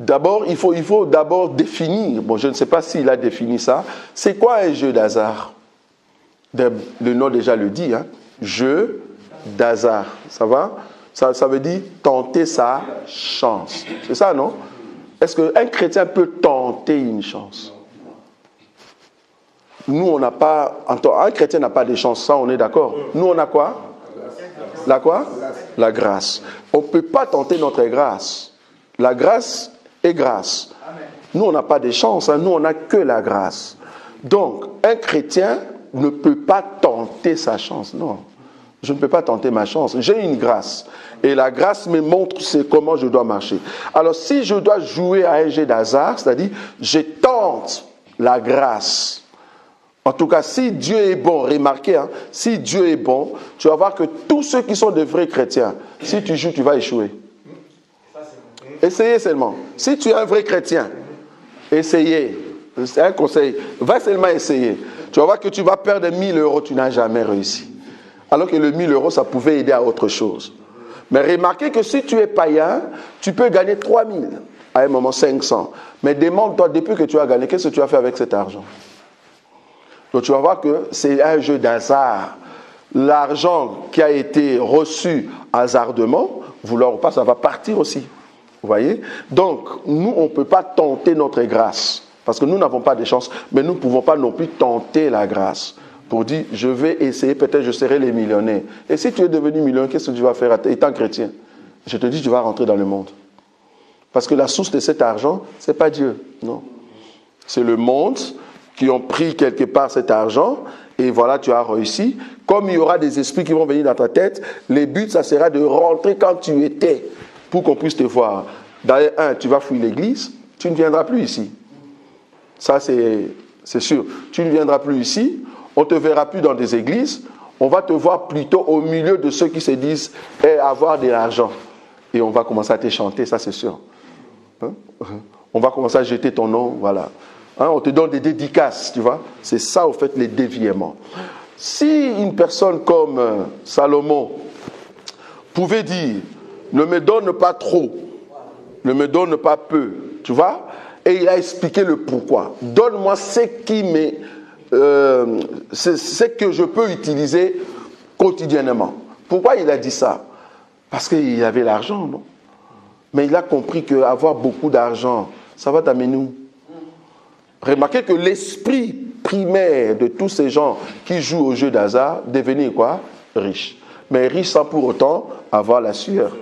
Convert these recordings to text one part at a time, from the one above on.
D'abord, il faut d'abord définir. Bon, je ne sais pas s'il a défini ça. C'est quoi un jeu d'hasard? Le nom déjà le dit, hein? Jeu d'hasard. Ça va? Ça veut dire tenter sa chance. C'est ça, non? Est-ce qu'un chrétien peut tenter une chance? Nous, on n'a pas... Un chrétien n'a pas de chance, ça, on est d'accord. Nous, on a quoi? La quoi? La grâce. On ne peut pas tenter notre grâce. La grâce est grâce. Nous, on n'a pas de chance, hein. Nous, on n'a que la grâce. Donc, un chrétien ne peut pas tenter sa chance, non. Je ne peux pas tenter ma chance. J'ai une grâce. Et la grâce me montre comment je dois marcher. Alors, si je dois jouer à un jeu d'hasard, c'est-à-dire, je tente la grâce. En tout cas, si Dieu est bon, remarquez, hein, si Dieu est bon, tu vas voir que tous ceux qui sont de vrais chrétiens, si tu joues, tu vas échouer. Essayez seulement. Si tu es un vrai chrétien, essayez. C'est un conseil. Va seulement essayer. Tu vas voir que tu vas perdre 1000 euros, tu n'as jamais réussi. Alors que le 1000 euros, ça pouvait aider à autre chose. Mais remarquez que si tu es païen, tu peux gagner 3000, à un moment 500. Mais demande-toi, depuis que tu as gagné, qu'est-ce que tu as fait avec cet argent? Donc tu vas voir que c'est un jeu d'hasard. L'argent qui a été reçu hasardement, vouloir ou pas, ça va partir aussi. Vous voyez? Donc, nous, on ne peut pas tenter notre grâce. Parce que nous n'avons pas de chance. Mais nous ne pouvons pas non plus tenter la grâce. Pour dire, je vais essayer, peut-être je serai les millionnaires. Et si tu es devenu millionnaire, qu'est-ce que tu vas faire étant chrétien? Je te dis, tu vas rentrer dans le monde. Parce que la source de cet argent, ce n'est pas Dieu. Non. C'est le monde qui ont pris quelque part cet argent. Et voilà, tu as réussi. Comme il y aura des esprits qui vont venir dans ta tête, le but, ça sera de rentrer quand tu étais. Pour qu'on puisse te voir. D'ailleurs, tu vas fouiller l'église, tu ne viendras plus ici. Ça, c'est sûr. Tu ne viendras plus ici, on ne te verra plus dans des églises, on va te voir plutôt au milieu de ceux qui se disent avoir de l'argent. Et on va commencer à te chanter, ça c'est sûr. Hein? On va commencer à jeter ton nom, voilà. Hein? On te donne des dédicaces, tu vois. C'est ça, au fait, les déviements. Si une personne comme Salomon pouvait dire, ne me donne pas trop, ne me donne pas peu, tu vois? Et il a expliqué le pourquoi. Donne-moi ce que je peux utiliser quotidiennement. Pourquoi il a dit ça? Parce qu'il avait l'argent, non? Mais il a compris qu'avoir beaucoup d'argent, ça va t'amener où? Remarquez que l'esprit primaire de tous ces gens qui jouent au jeu d'hasard, devenir quoi? Riche. Mais riche sans pour autant avoir la sueur.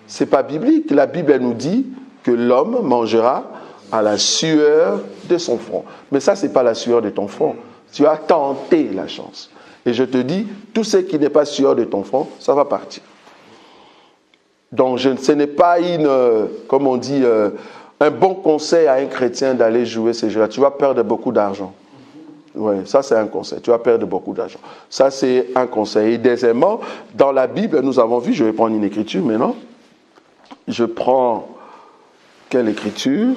Ce n'est pas biblique. La Bible elle nous dit que l'homme mangera à la sueur de son front. Mais ça, ce n'est pas la sueur de ton front. Tu as tenté la chance. Et je te dis, tout ce qui n'est pas sueur de ton front, ça va partir. Donc, ce n'est pas comme on dit, un bon conseil à un chrétien d'aller jouer ces jeux-là. Tu vas perdre beaucoup d'argent. Oui, ça c'est un conseil. Tu vas perdre beaucoup d'argent. Ça c'est un conseil. Et deuxièmement, dans la Bible, nous avons vu, je vais prendre une écriture maintenant. Je prends quelle écriture?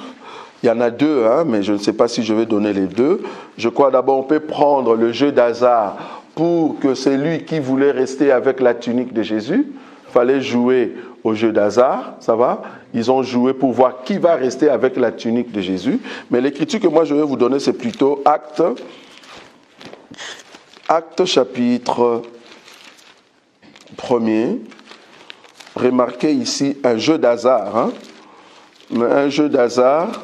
Il y en a deux, hein, mais je ne sais pas si je vais donner les deux. Je crois d'abord on peut prendre le jeu d'hasard pour que celui qui voulait rester avec la tunique de Jésus, il fallait jouer au jeu d'hasard, ça va? Ils ont joué pour voir qui va rester avec la tunique de Jésus. Mais l'écriture que moi je vais vous donner, c'est plutôt Actes chapitre 1er. Remarquez ici un jeu d'hasard, hein? Mais un jeu d'hasard,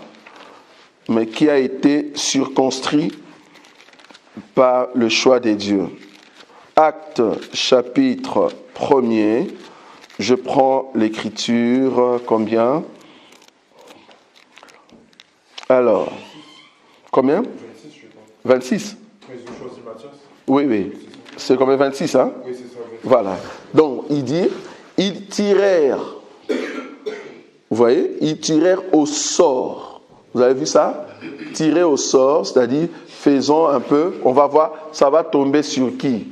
mais qui a été circonscrit par le choix des dieux. Actes chapitre 1er, je prends l'écriture, combien? Alors, combien? 26. Oui, oui. C'est combien? 26, hein? Oui, c'est ça. Voilà. Donc, il dit, ils tirèrent, vous voyez, ils tirèrent au sort. Vous avez vu ça? Tirer au sort, c'est-à-dire, faisons un peu, on va voir, ça va tomber sur qui?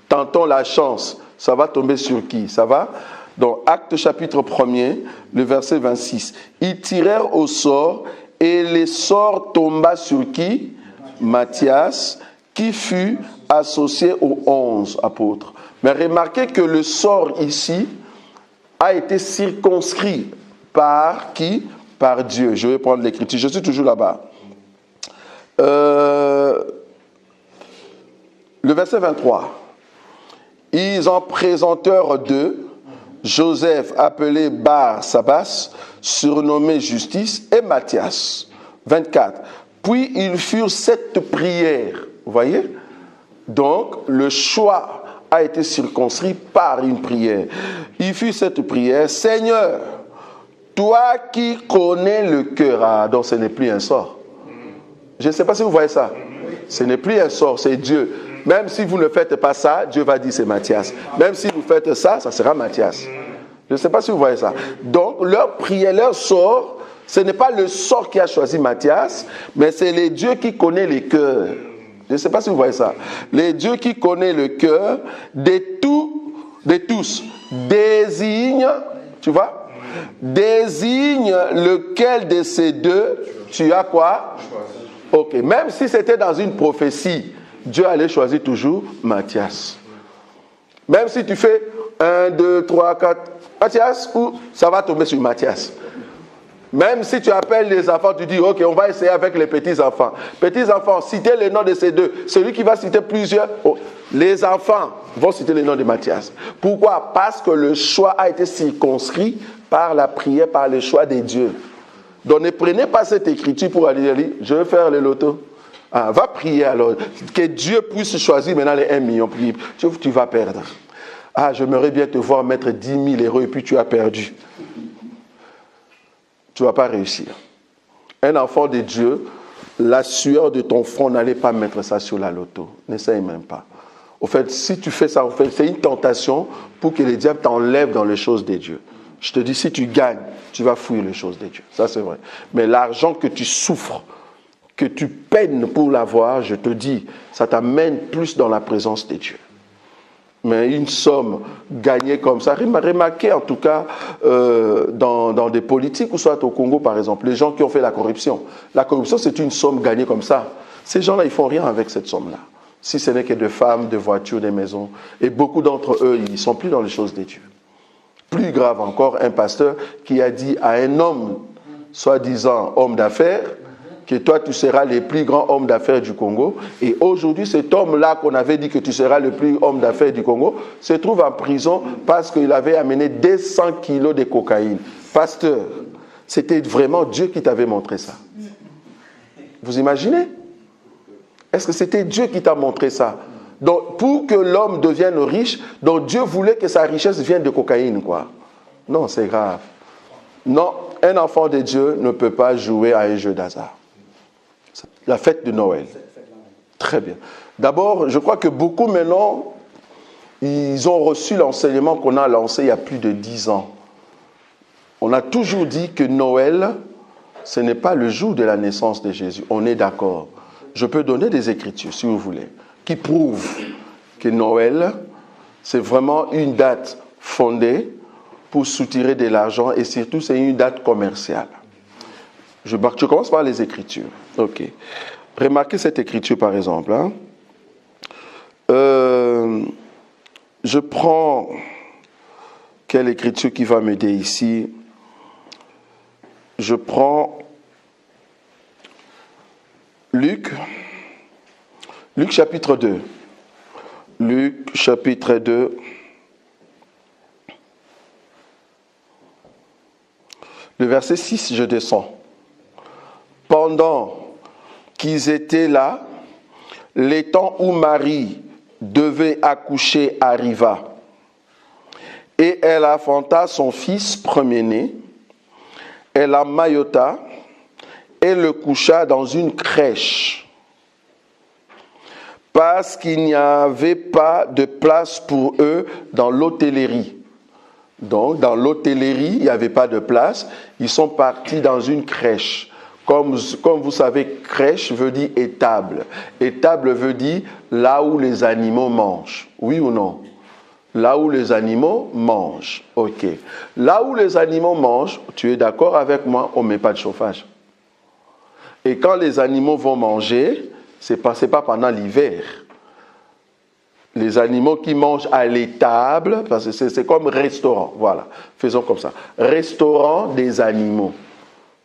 Tentons la chance, ça va tomber sur qui? Ça va? Donc, Acte chapitre 1er, le verset 26. Ils tirèrent au sort et le sort tomba sur qui? Matthias, qui fut associé aux 11 apôtres. Mais remarquez que le sort ici a été circonscrit par qui? par Dieu. Je vais prendre l'écriture. Je suis toujours là-bas. Le verset 23. Ils en présentèrent deux, Joseph appelé Bar Sabas, surnommé Justice, et Matthias. 24. Puis ils furent 7 prières. Vous voyez? Donc, le choix a été circonscrit par une prière. Il fut cette prière, Seigneur, toi qui connais le cœur. Ah, donc ce n'est plus un sort. Je ne sais pas si vous voyez ça. Ce n'est plus un sort, c'est Dieu. Même si vous ne faites pas ça, Dieu va dire c'est Matthias. Même si vous faites ça, ça sera Matthias. Je ne sais pas si vous voyez ça. Donc, leur prière, leur sort, ce n'est pas le sort qui a choisi Matthias, mais c'est les dieux qui connaissent les cœurs. Je ne sais pas si vous voyez ça. Les dieux qui connaissent le cœur de tous désigne, tu vois, désigne lequel de ces deux tu as quoi? Ok, même si c'était dans une prophétie, Dieu allait choisir toujours Matthias. Même si tu fais 1, 2, 3, 4, Matthias, ou ça va tomber sur Matthias. Même si tu appelles les enfants, tu dis, ok, on va essayer avec les petits-enfants. Petits-enfants, citez le nom de ces deux. Celui qui va citer plusieurs, les enfants vont citer le nom de Matthias. Pourquoi? Parce que le choix a été circonscrit par la prière, par le choix des dieux. Donc ne prenez pas cette écriture pour aller dire, je vais faire le loto. Ah, va prier alors. Que Dieu puisse choisir maintenant les 1 million. Tu vas perdre. Ah, j'aimerais bien te voir mettre 10 000 euros et puis tu as perdu. Tu ne vas pas réussir. Un enfant de Dieu, la sueur de ton front, n'allez pas mettre ça sur la loto. N'essaye même pas. Au fait, si tu fais ça, c'est une tentation pour que les diables t'enlèvent dans les choses de Dieu. Je te dis, si tu gagnes, tu vas fuir les choses de Dieu. Ça, c'est vrai. Mais l'argent que tu souffres, que tu peines pour l'avoir, je te dis, ça t'amène plus dans la présence de Dieu. Mais une somme gagnée comme ça, remarquez en tout cas dans des politiques, ou soit au Congo par exemple, les gens qui ont fait la corruption. La corruption, c'est une somme gagnée comme ça. Ces gens-là, ils ne font rien avec cette somme-là. Si ce n'est que de femmes, de voitures, des maisons. Et beaucoup d'entre eux, ils ne sont plus dans les choses de Dieu. Plus grave encore, un pasteur qui a dit à un homme, soi-disant homme d'affaires, que toi tu seras le plus grand homme d'affaires du Congo. Et aujourd'hui, cet homme-là qu'on avait dit que tu seras le plus homme d'affaires du Congo, se trouve en prison parce qu'il avait amené 200 kilos de cocaïne. Pasteur, c'était vraiment Dieu qui t'avait montré ça. Vous imaginez? Est-ce que c'était Dieu qui t'a montré ça? Donc, pour que l'homme devienne riche, donc Dieu voulait que sa richesse vienne de cocaïne, quoi. Non, c'est grave. Non, un enfant de Dieu ne peut pas jouer à un jeu d'hasard. La fête de Noël. Très bien. D'abord, je crois que beaucoup maintenant, ils ont reçu l'enseignement qu'on a lancé il y a plus de 10 ans. On a toujours dit que Noël, ce n'est pas le jour de la naissance de Jésus. On est d'accord. Je peux donner des écritures, si vous voulez, qui prouvent que Noël, c'est vraiment une date fondée pour soutirer de l'argent et surtout, c'est une date commerciale. Je commence par les écritures. Ok. Remarquez cette écriture, par exemple. Hein. Je prends quelle écriture qui va m'aider ici? Je prends Luc chapitre 2. Luc chapitre 2. Le verset 6, je descends. Pendant qu'ils étaient là, le temps où Marie devait accoucher arriva. Et elle enfanta son fils premier-né. Elle l'emmaillota et le coucha dans une crèche. Parce qu'il n'y avait pas de place pour eux dans l'hôtellerie. Donc, dans l'hôtellerie, il n'y avait pas de place. Ils sont partis dans une crèche. Comme vous savez, crèche veut dire étable. Étable veut dire là où les animaux mangent. Oui ou non? Là où les animaux mangent. Ok. Là où les animaux mangent, tu es d'accord avec moi, on ne met pas de chauffage. Et quand les animaux vont manger, ce n'est pas pendant l'hiver. Les animaux qui mangent à l'étable, parce que c'est comme restaurant. Voilà, faisons comme ça. Restaurant des animaux.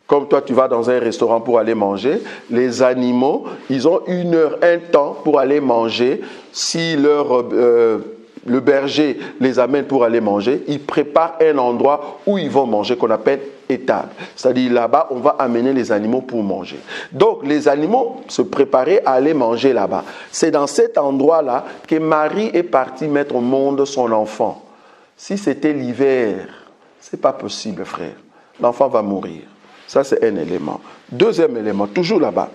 Comme toi, tu vas dans un restaurant pour aller manger, les animaux, ils ont 1 heure, un temps pour aller manger. Si le berger les amène pour aller manger, il prépare un endroit où ils vont manger qu'on appelle étable. C'est-à-dire là-bas, on va amener les animaux pour manger. Donc, les animaux se préparaient à aller manger là-bas. C'est dans cet endroit-là que Marie est partie mettre au monde son enfant. Si c'était l'hiver, ce n'est pas possible, frère. L'enfant va mourir. Ça, c'est un élément. Deuxième élément, toujours là-bas.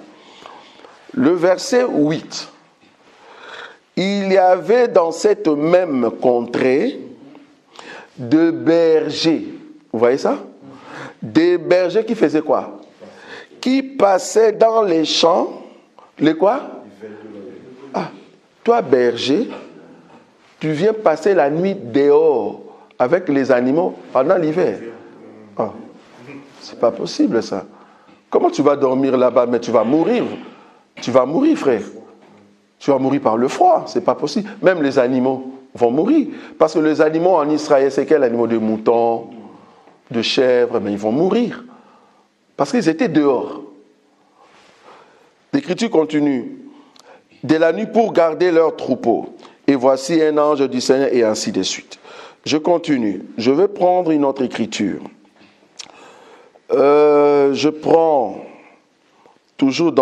Le verset 8. Il y avait dans cette même contrée de bergers. Vous voyez ça? Des bergers qui faisaient quoi? Qui passaient dans les champs. Les quoi? Ah, toi, berger, tu viens passer la nuit dehors avec les animaux pendant l'hiver. Ah, c'est pas possible ça. Comment tu vas dormir là-bas, mais tu vas mourir? Tu vas mourir, frère. Tu vas mourir par le froid, c'est pas possible. Même les animaux vont mourir. Parce que les animaux en Israël, c'est quels animaux? De moutons, de chèvres, mais ils vont mourir. Parce qu'ils étaient dehors. L'Écriture continue. De la nuit pour garder leur troupeau. Et voici un ange du Seigneur, et ainsi de suite. Je continue. Je vais prendre une autre écriture. Je prends toujours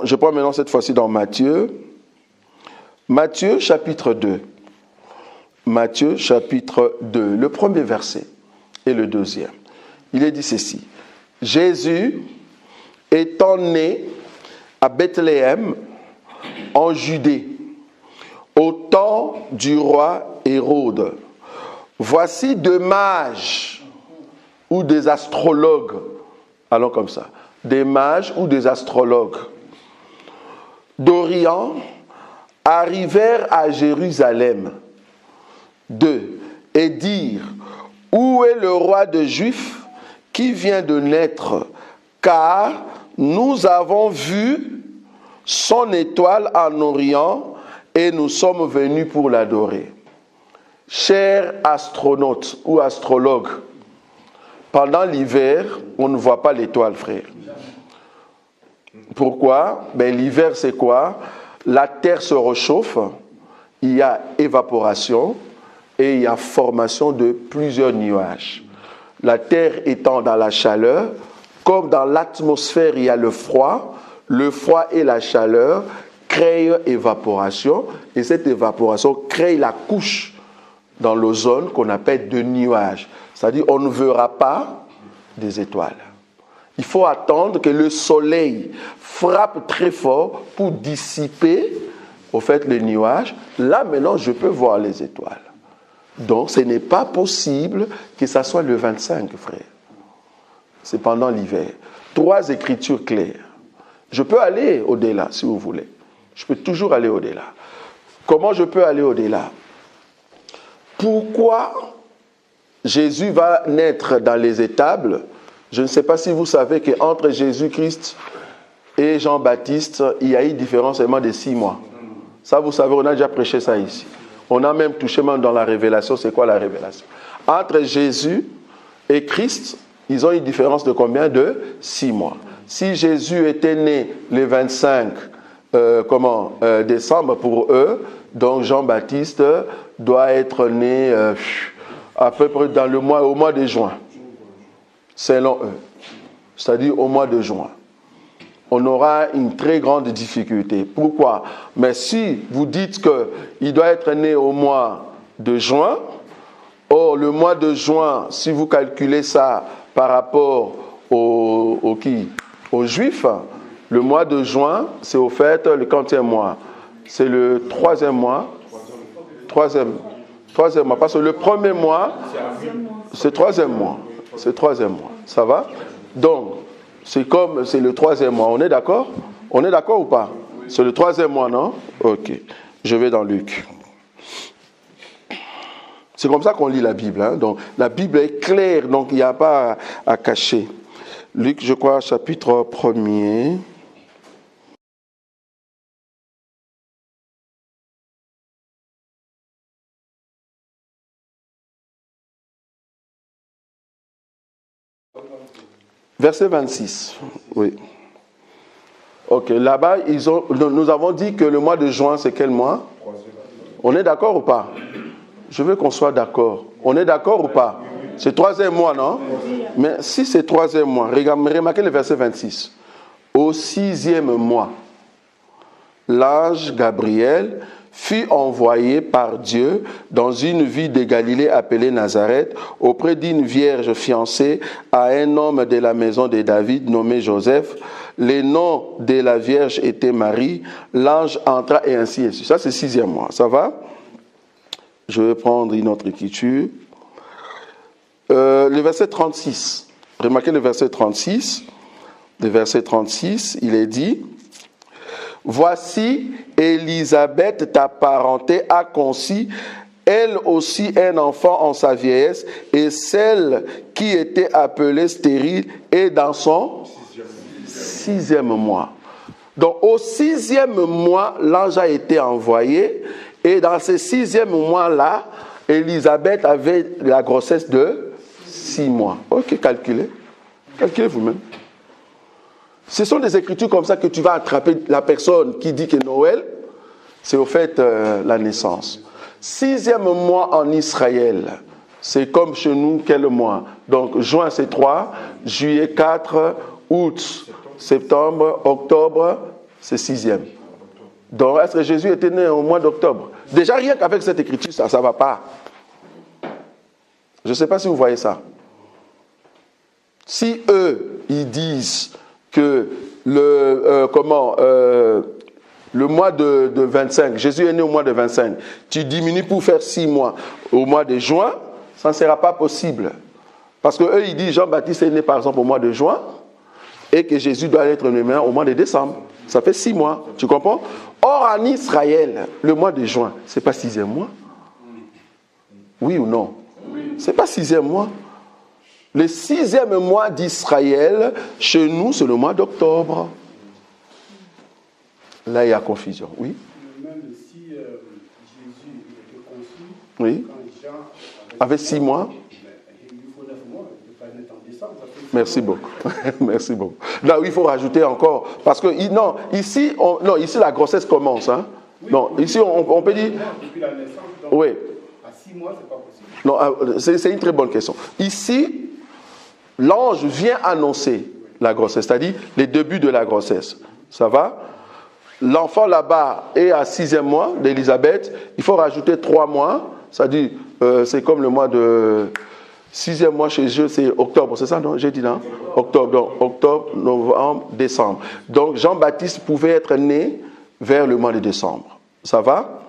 je prends maintenant cette fois-ci dans Matthieu. Matthieu chapitre 2. Matthieu chapitre 2, le premier verset et le deuxième. Il est dit ceci. Jésus étant né à Bethléem en Judée, au temps du roi Hérode. Voici 2 mages ou des astrologues, allons comme ça, des mages ou des astrologues d'Orient arrivèrent à Jérusalem. 2. Et dirent, où est le roi des Juifs qui vient de naître? Car nous avons vu son étoile en Orient et nous sommes venus pour l'adorer. Chers astronautes ou astrologues, pendant l'hiver, on ne voit pas l'étoile, frère. Pourquoi? L'hiver, c'est quoi? La terre se réchauffe, il y a évaporation et il y a formation de plusieurs nuages. La terre étant dans la chaleur, comme dans l'atmosphère, il y a le froid et la chaleur créent évaporation et cette évaporation crée la couche dans l'ozone qu'on appelle de nuages. C'est-à-dire on ne verra pas des étoiles. Il faut attendre que le soleil frappe très fort pour dissiper au fait les nuages. Là maintenant je peux voir les étoiles. Donc ce n'est pas possible que ça soit le 25, frère. C'est pendant l'hiver. 3 écritures claires. Je peux aller au-delà si vous voulez. Je peux toujours aller au-delà. Comment je peux aller au-delà? Pourquoi Jésus va naître dans les étables? Je ne sais pas si vous savez qu'entre Jésus-Christ et Jean-Baptiste, il y a eu différence seulement de 6 mois. Ça, vous savez, on a déjà prêché ça ici. On a même touché même dans la révélation. C'est quoi la révélation? Entre Jésus et Christ, ils ont une différence de combien? De 6 mois. Si Jésus était né le 25 décembre pour eux, donc Jean-Baptiste doit être né à peu près au mois de juin, selon eux. C'est-à-dire au mois de juin. On aura une très grande difficulté. Pourquoi? Mais si vous dites qu'il doit être né au mois de juin, or le mois de juin, si vous calculez ça par rapport aux Juifs, le mois de juin, c'est au fait le 40e mois. C'est le 3e mois. Troisième mois. Parce que le premier mois, c'est 3e mois. C'est 3e mois. Ça va? Donc, c'est le 3e mois. On est d'accord? On est d'accord ou pas? C'est le 3e mois, non? Ok. Je vais dans Luc. C'est comme ça qu'on lit la Bible. Hein? Donc, la Bible est claire, donc il n'y a pas à cacher. Luc, je crois, chapitre 1er. Verset 26. Oui. Ok, là-bas, nous avons dit que le mois de juin, c'est quel mois? On est d'accord ou pas? Je veux qu'on soit d'accord. On est d'accord ou pas? C'est 3e mois, non? Mais si c'est 3e mois, remarquez le verset 26. Au 6e mois, l'ange Gabriel fut envoyé par Dieu dans une ville de Galilée appelée Nazareth, auprès d'une vierge fiancée à un homme de la maison de David nommé Joseph. Le nom de la vierge était Marie. L'ange entra et ainsi est suite. Ça, c'est 6e mois. Ça va? Je vais prendre une autre écriture. Le verset 36. Remarquez le verset 36. Le verset 36, il est dit: voici, Élisabeth, ta parenté, a conçu, elle aussi, un enfant en sa vieillesse, et celle qui était appelée stérile est dans son 6e mois. Donc, au 6e mois, l'ange a été envoyé, et dans ce 6e mois-là, Élisabeth avait la grossesse de 6 mois. Ok, calculez. Calculez vous-même. Ce sont des écritures comme ça que tu vas attraper la personne qui dit que Noël, c'est au fait la naissance. 6e mois en Israël, c'est comme chez nous, quel mois? Donc, juin, c'est 3, juillet, 4, août, septembre, octobre, c'est 6e. Donc, est-ce que Jésus était né au mois d'octobre? Déjà, rien qu'avec cette écriture, ça ne va pas. Je ne sais pas si vous voyez ça. Si eux, ils disent que le mois de 25, Jésus est né au mois de 25, tu diminues pour faire 6 mois au mois de juin, ça ne sera pas possible. Parce que eux, ils disent Jean-Baptiste est né par exemple au mois de juin et que Jésus doit être né au mois de décembre. Ça fait 6 mois, tu comprends? Or, en Israël, le mois de juin, ce n'est pas 6e mois? Oui ou non? Ce n'est pas 6e mois. Le 6e mois d'Israël, chez nous, c'est le mois d'octobre. Là, il y a confusion. Oui? Même si Jésus était conçu, oui. Quand Jean avait 6 mois. Il faut 9 mois, il ne peut pas naître en décembre. Merci beaucoup. Merci beaucoup. Là, il faut rajouter encore. Parce que, non, ici, la grossesse commence. Hein? Oui, non, ici, on peut dire. Depuis la naissance, donc, oui. À 6 mois, c'est pas possible. Non, c'est une très bonne question. Ici, l'ange vient annoncer la grossesse, c'est-à-dire les débuts de la grossesse. Ça va? L'enfant là-bas est à 6e mois d'Élisabeth. Il faut rajouter 3 mois. C'est-à-dire, c'est comme le mois de 6e mois chez eux, c'est octobre. C'est ça, non? J'ai dit non? Octobre. Donc, octobre, novembre, décembre. Donc, Jean-Baptiste pouvait être né vers le mois de décembre. Ça va?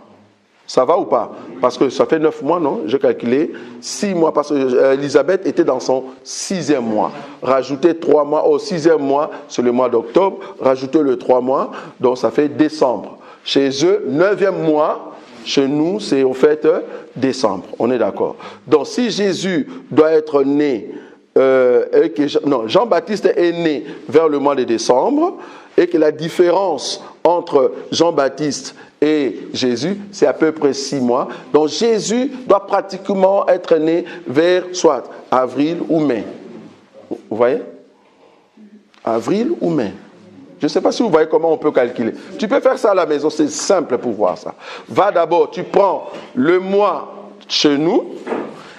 Ça va ou pas? Parce que ça fait 9 mois, non? J'ai calculé 6 mois, parce que Élisabeth était dans son 6e mois. Rajoutez 3 mois au 6e mois, c'est le mois d'octobre. Rajoutez le 3 mois, donc ça fait décembre. Chez eux, 9e mois, chez nous, c'est au fait décembre. On est d'accord. Donc si Jésus doit être né, Jean-Baptiste est né vers le mois de décembre, et que la différence entre Jean-Baptiste et Jésus, c'est à peu près 6 mois. Donc Jésus doit pratiquement être né vers soit avril ou mai. Vous voyez? Avril ou mai. Je ne sais pas si vous voyez comment on peut calculer. Tu peux faire ça à la maison, c'est simple pour voir ça. Va d'abord, tu prends le mois chez nous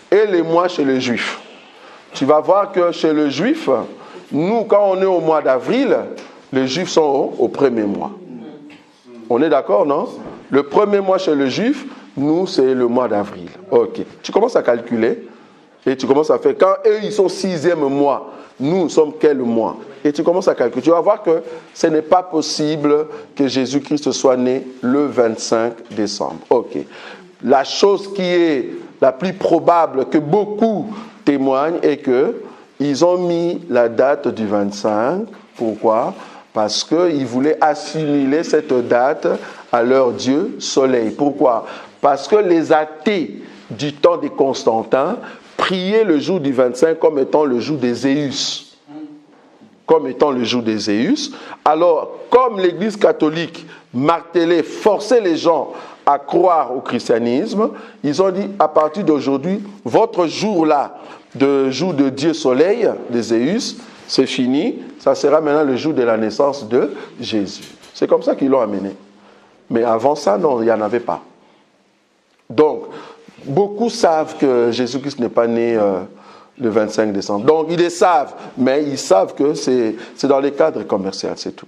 et les mois chez les Juifs. Tu vas voir que chez le Juif, nous, quand on est au mois d'avril, les Juifs sont au premier mois. On est d'accord, non? Le premier mois chez le Juif, nous, c'est le mois d'avril. Ok. Tu commences à calculer et tu commences à faire. Quand eux, ils sont 6e mois, nous sommes quel mois? Et tu commences à calculer. Tu vas voir que ce n'est pas possible que Jésus-Christ soit né le 25 décembre. Ok. La chose qui est la plus probable que beaucoup témoignent est qu'ils ont mis la date du 25. Pourquoi? Parce qu'ils voulaient assimiler cette date à leur dieu soleil. Pourquoi? Parce que les athées du temps de Constantin priaient le jour du 25 comme étant le jour des Zéus. Comme étant le jour des Zéus. Alors, comme l'Église catholique marteler, forcer les gens à croire au christianisme, ils ont dit, à partir d'aujourd'hui, votre jour-là, de jour de Dieu Soleil, de Zéus, c'est fini, ça sera maintenant le jour de la naissance de Jésus. C'est comme ça qu'ils l'ont amené. Mais avant ça, non, il n'y en avait pas. Donc, beaucoup savent que Jésus-Christ n'est pas né le 25 décembre. Donc, ils le savent, mais ils savent que c'est dans les cadres commerciaux, c'est tout.